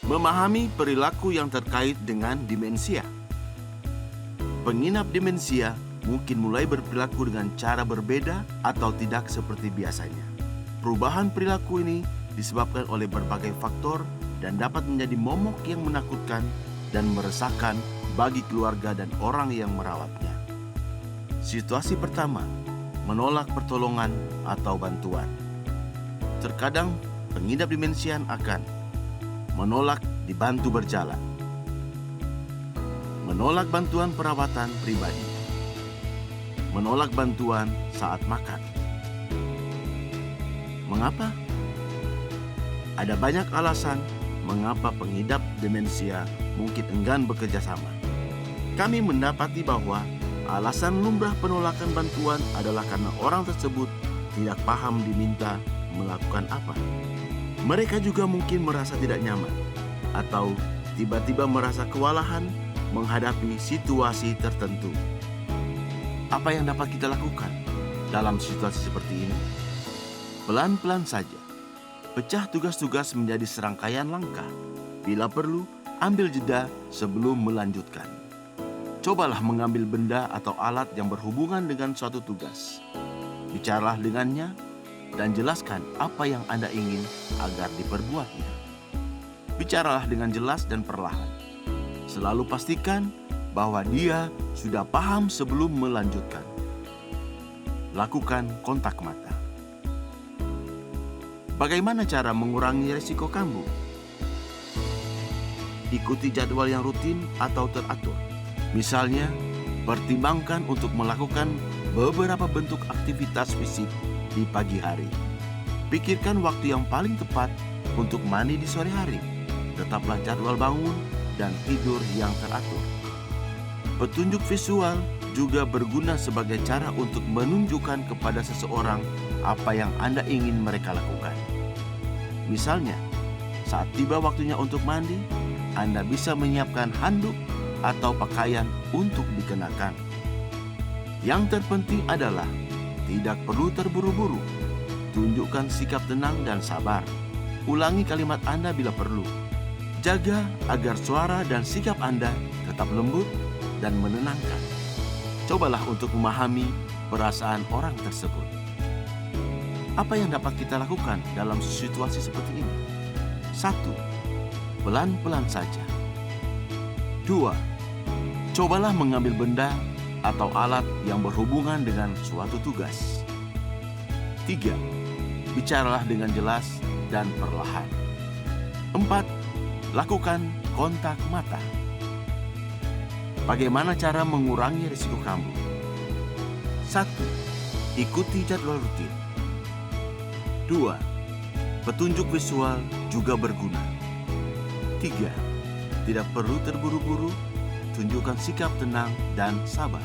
Memahami perilaku yang terkait dengan demensia. Penginap demensia mungkin mulai berperilaku dengan cara berbeda atau tidak seperti biasanya. Perubahan perilaku ini disebabkan oleh berbagai faktor dan dapat menjadi momok yang menakutkan dan meresahkan bagi keluarga dan orang yang merawatnya. Situasi pertama, menolak pertolongan atau bantuan. Terkadang pengidap demensia akan menolak dibantu berjalan, menolak bantuan perawatan pribadi, menolak bantuan saat makan. Mengapa? Ada banyak alasan mengapa pengidap demensia mungkin enggan bekerja sama. Kami mendapati bahwa alasan lumrah penolakan bantuan adalah karena orang tersebut tidak paham diminta melakukan apa. Mereka juga mungkin merasa tidak nyaman atau tiba-tiba merasa kewalahan menghadapi situasi tertentu. Apa yang dapat kita lakukan dalam situasi seperti ini? Pelan-pelan saja, pecah tugas-tugas menjadi serangkaian langkah. Bila perlu, ambil jeda sebelum melanjutkan. Cobalah mengambil benda atau alat yang berhubungan dengan suatu tugas. Bicaralah dengannya dan jelaskan apa yang Anda ingin agar diperbuatnya. Bicaralah dengan jelas dan perlahan. Selalu pastikan bahwa dia sudah paham sebelum melanjutkan. Lakukan kontak mata. Bagaimana cara mengurangi risiko kambuh? Ikuti jadwal yang rutin atau teratur. Misalnya, pertimbangkan untuk melakukan beberapa bentuk aktivitas fisik di pagi hari. Pikirkan waktu yang paling tepat untuk mandi di sore hari. Tetaplah jadwal bangun dan tidur yang teratur. Petunjuk visual juga berguna sebagai cara untuk menunjukkan kepada seseorang apa yang Anda ingin mereka lakukan. Misalnya, saat tiba waktunya untuk mandi, Anda bisa menyiapkan handuk atau pakaian untuk dikenakan. Yang terpenting adalah tidak perlu terburu-buru. Tunjukkan sikap tenang dan sabar. Ulangi kalimat Anda bila perlu. Jaga agar suara dan sikap Anda tetap lembut dan menenangkan. Cobalah untuk memahami perasaan orang tersebut. Apa yang dapat kita lakukan dalam situasi seperti ini? 1. Pelan-pelan saja. 2. Cobalah mengambil benda atau alat yang berhubungan dengan suatu tugas. 3. Bicaralah dengan jelas dan perlahan. 4. Lakukan kontak mata. Bagaimana cara mengurangi risiko kambuh? 1. Ikuti jadwal rutin. 2. Petunjuk visual juga berguna. 3. Tidak perlu terburu-buru. Tunjukkan sikap tenang dan sabar.